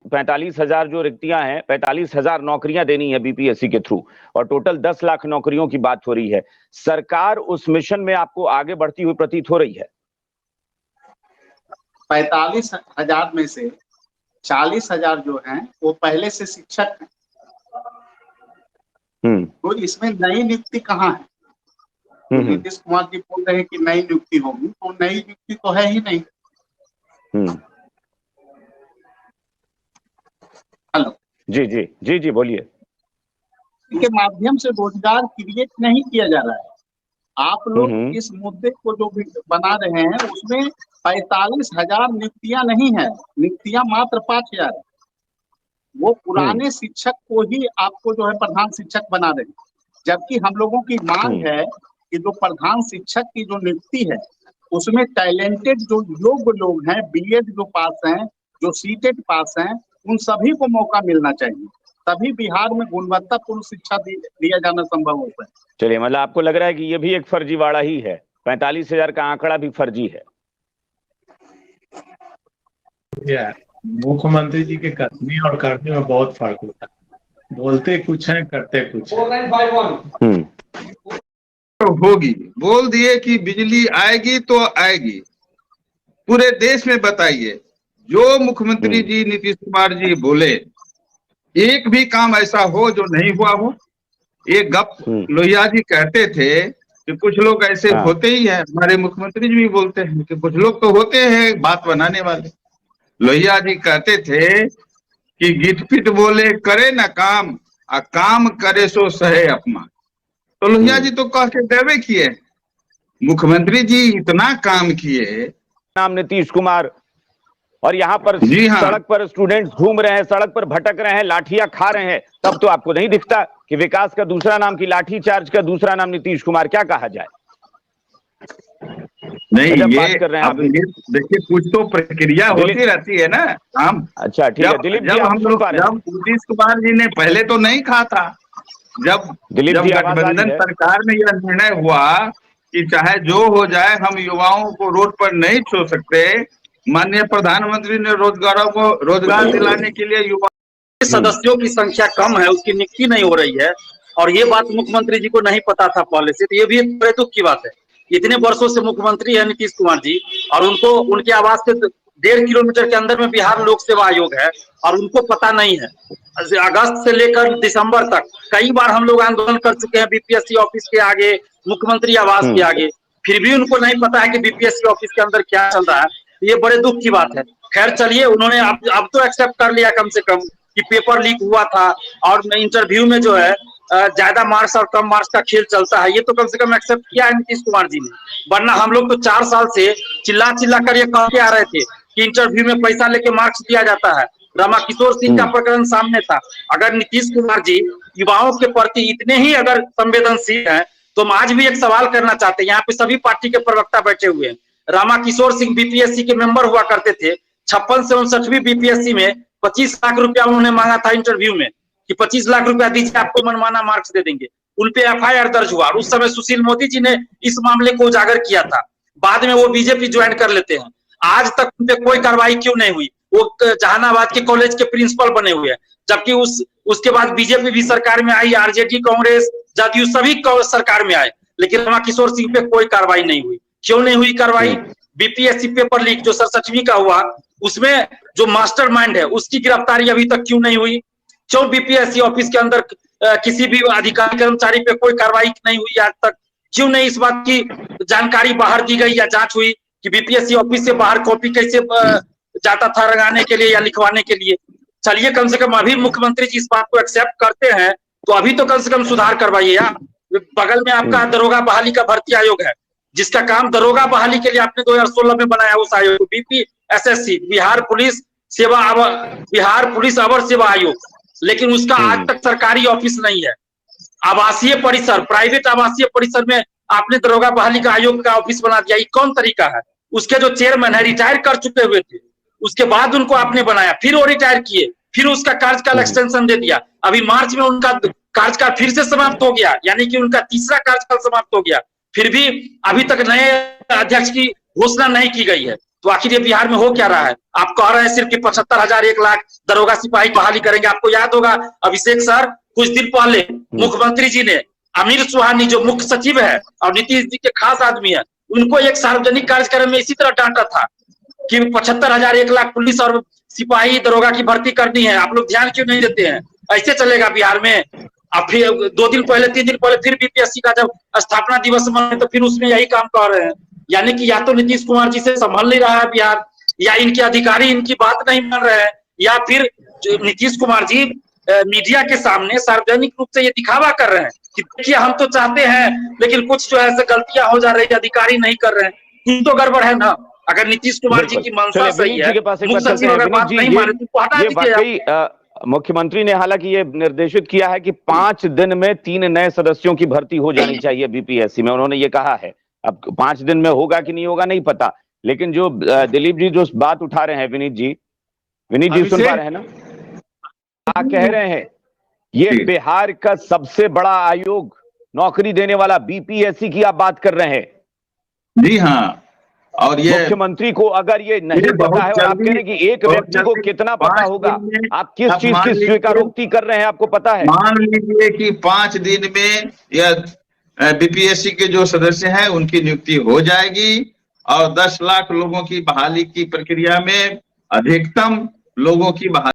45,000 जो रिक्तियां हैं, 45,000 नौकरियां देनी है बीपीएससी के थ्रू, और टोटल 10 लाख नौकरियों की बात हो रही है। सरकार उस मिशन में आपको आगे बढ़ती हुई प्रतीत हो रही है? 45,000 में से 40,000 जो हैं वो पहले से शिक्षक हैं। तो इसमें नई नियुक्ति कहाँ है? तो नीतीश कुमार जी बोल रहे हैं कि नई नियुक्ति होगी, तो नई नियुक्ति तो है ही नहीं। हेलो जी जी जी जी बोलिए। के माध्यम से रोजगार क्रिएट नहीं किया जा रहा है। आप लोग इस मुद्दे को जो भी बना रहे हैं उसमें 45,000 नियुक्तियां नहीं है, नियुक्तियां मात्र 5,000 है। वो पुराने शिक्षक को ही आपको जो है प्रधान शिक्षक बना रहे हैं, जबकि हम लोगों की मांग है कि जो प्रधान शिक्षक की जो नियुक्ति है उसमें टैलेंटेड जो योग्य लोग हैं, बीएड जो पास हैं, जो सीटेट पास हैं, उन सभी को मौका मिलना चाहिए, तभी बिहार में गुणवत्तापूर्ण शिक्षा दिया जाना संभव होगा। चलिए, मतलब आपको लग रहा है कि ये भी एक फर्जीवाड़ा ही है, 45,000 का आंकड़ा भी फर्जी है। मुख्यमंत्री जी के कथनी और करने में बहुत फर्क होता है, बोलते कुछ है करते कुछ है। होगी, बोल दिए कि बिजली आएगी तो आएगी, पूरे देश में बताइए जो मुख्यमंत्री जी नीतीश कुमार जी बोले, एक भी काम ऐसा हो जो नहीं हुआ हो। एक गप लोहिया जी कहते थे कि कुछ लोग ऐसे होते ही हैं, हमारे मुख्यमंत्री जी भी बोलते हैं कि कुछ लोग तो होते हैं बात बनाने वाले। लोहिया जी कहते थे कि गिट पिट बोले करे ना काम, आ काम करे सो सहे अपमान। तो लोहिया जी तो कह के देवे किए, मुख्यमंत्री जी इतना काम किए। नाम नीतीश कुमार, और यहाँ पर सड़क पर स्टूडेंट्स घूम रहे हैं, सड़क पर भटक रहे हैं, लाठियां खा रहे हैं, तब तो आपको नहीं दिखता कि विकास का दूसरा नाम की लाठी चार्ज का दूसरा नाम नीतीश कुमार, क्या कहा जाए? नहीं, ये कर रहे हैं आप, देखिए कुछ तो प्रक्रिया होती रहती है ना हम। अच्छा ठीक है दिलीप जी, हम लोग जब नीतीश कुमार जी ने पहले तो नहीं कहा था, जब गठबंधन सरकार में यह निर्णय हुआ कि चाहे जो हो जाए हम युवाओं को रोड पर नहीं छोड़ सकते, माननीय प्रधानमंत्री ने रोजगार दिलाने के लिए युवा सदस्यों की संख्या कम है, उसकी नियुक्ति नहीं हो रही है, और ये बात मुख्यमंत्री जी को नहीं पता था पहले से, तो ये भी बड़े दुख की बात है। इतने वर्षों से मुख्यमंत्री है नीतीश कुमार जी, और उनको उनके आवास से 1.5 किलोमीटर के अंदर में बिहार लोक सेवा आयोग है, और उनको पता नहीं है। अगस्त से लेकर दिसंबर तक कई बार हम लोग आंदोलन कर चुके हैं बीपीएससी ऑफिस के आगे, मुख्यमंत्री आवास के आगे, फिर भी उनको नहीं पता है कि बीपीएससी ऑफिस के अंदर क्या चल रहा है। ये बड़े दुख की बात है। खैर चलिए, उन्होंने अब तो एक्सेप्ट कर लिया कम से कम कि पेपर लीक हुआ था, और इंटरव्यू में जो है ज्यादा मार्क्स और कम मार्क्स का खेल चलता है, ये तो कम से कम एक्सेप्ट किया है नीतीश कुमार जी ने। वरना हम लोग तो 4 साल से चिल्ला चिल्ला कर ये कहते आ रहे थे कि इंटरव्यू में पैसा लेके मार्क्स दिया जाता है। रमा किशोर सिंह का प्रकरण सामने था। अगर नीतीश कुमार जी युवाओं के प्रति इतने ही अगर संवेदनशील हैं, तो हम आज भी एक सवाल करना चाहते हैं। यहाँ पे सभी पार्टी के प्रवक्ता बैठे हुए हैं। रामा किशोर सिंह बीपीएससी के मेंबर हुआ करते थे। 56 से 59वीं बीपीएससी में 25 लाख रुपया उन्होंने मांगा था इंटरव्यू में कि 25 लाख रुपया दीजिए, आपको मनमाना मार्क्स दे देंगे। उनपे एफआईआर दर्ज हुआ, और उस समय सुशील मोदी जी ने इस मामले को उजागर किया था। बाद में वो बीजेपी ज्वाइन कर लेते हैं। आज तक उनपे कोई कार्रवाई क्यों नहीं हुई? वो जहानाबाद के कॉलेज के प्रिंसिपल बने हुए हैं, जबकि उसके बाद बीजेपी भी सरकार में आई, आरजेडी, कांग्रेस, जदयू सभी सरकार में आए, लेकिन रमा किशोर सिंह पे कोई कार्रवाई नहीं हुई। क्यों नहीं हुई कार्रवाई? बीपीएससी पेपर लीक जो 67वीं का हुआ, उसमें जो मास्टरमाइंड है उसकी गिरफ्तारी अभी तक क्यों नहीं हुई? क्यों बीपीएससी ऑफिस के अंदर किसी भी अधिकारी कर्मचारी पे कोई कार्रवाई नहीं हुई आज तक? क्यों नहीं इस बात की जानकारी बाहर दी गई या जांच हुई कि बीपीएससी ऑफिस से बाहर कॉपी कैसे जाता था रंगाने के लिए या लिखवाने के लिए? चलिए, कम से कम अभी मुख्यमंत्री जी इस बात को एक्सेप्ट करते हैं, तो अभी तो कम से कम सुधार करवाइए यार। बगल में आपका दरोगा बहाली का भर्ती आयोग है, जिसका काम दरोगा बहाली के लिए आपने 2016 में बनाया उस आयोग को, बीपीएसएससी, बिहार पुलिस अवर सेवा आयोग, लेकिन उसका आज तक सरकारी ऑफिस नहीं है। आवासीय परिसर, प्राइवेट आवासीय परिसर में आपने दरोगा बहाली का आयोग का ऑफिस बना दिया। ये कौन तरीका है? उसके जो चेयरमैन है रिटायर कर चुके हुए थे, उसके बाद उनको आपने बनाया, फिर वो रिटायर किए, फिर उसका कार्यकाल एक्सटेंशन दे दिया। अभी मार्च में उनका कार्यकाल फिर से समाप्त हो गया, यानी कि उनका तीसरा कार्यकाल समाप्त हो गया। फिर भी अभी तक नए अध्यक्ष की घोषणा नहीं की गई है। तो आखिर ये बिहार में हो क्या रहा है? आप कह रहे हैं सिर्फ कि 75,000 1 लाख दरोगा सिपाही बहाली करेंगे। आपको याद होगा अभिषेक सर, कुछ दिन पहले मुख्यमंत्री जी ने अमीर सुहानी जो मुख्य सचिव है और नीतीश जी के खास आदमी है, उनको एक सार्वजनिक कार्यक्रम में इसी तरह डांटा था कि 75,000 1 लाख पुलिस और सिपाही दरोगा की भर्ती करनी है, आप लोग ध्यान क्यों नहीं देते हैं? ऐसे चलेगा बिहार में? अब फिर 2 दिन पहले 3 दिन पहले फिर बीपीएससी का जब स्थापना दिवस मनाए तो फिर उसमें यही काम कर रहे हैं। यानी कि या तो नीतीश कुमार जी से संभल नहीं रहा है बिहार, या इनके अधिकारी इनकी बात नहीं मान रहे हैं, या फिर नीतीश कुमार जी मीडिया के सामने सार्वजनिक रूप से ये दिखावा कर रहे हैं कि देखिए हम तो चाहते हैं लेकिन कुछ जो है गलतियां हो जा रही है, अधिकारी नहीं कर रहे हैं। कुछ तो गड़बड़ है ना। अगर नीतीश कुमार जी की मंशा सही है, मुख्य सचिव अगर बात नहीं माने तो हटा दीजिए। मुख्यमंत्री ने हालांकि ये निर्देशित किया है कि 5 दिन में 3 नए सदस्यों की भर्ती हो जानी चाहिए बीपीएससी में, उन्होंने ये कहा है। अब 5 दिन में होगा कि नहीं होगा नहीं पता, लेकिन जो दिलीप जी जो बात उठा रहे हैं, विनीत जी सुन पा रहे हैं ना, क्या कह रहे हैं? ये बिहार का सबसे बड़ा आयोग, नौकरी देने वाला बीपीएससी की आप बात कर रहे हैं। जी हाँ, और ये मुख्यमंत्री को अगर ये नहीं पता है और आप कह रहे हैं कि एक व्यक्ति को कितना पता होगा, आप किस चीज की स्वीकारोक्ति कर रहे हैं, आपको पता है? मान लीजिए कि 5 दिन में यह बीपीएससी के जो सदस्य हैं उनकी नियुक्ति हो जाएगी और 10 लाख लोगों की बहाली की प्रक्रिया में अधिकतम लोगों की बहाली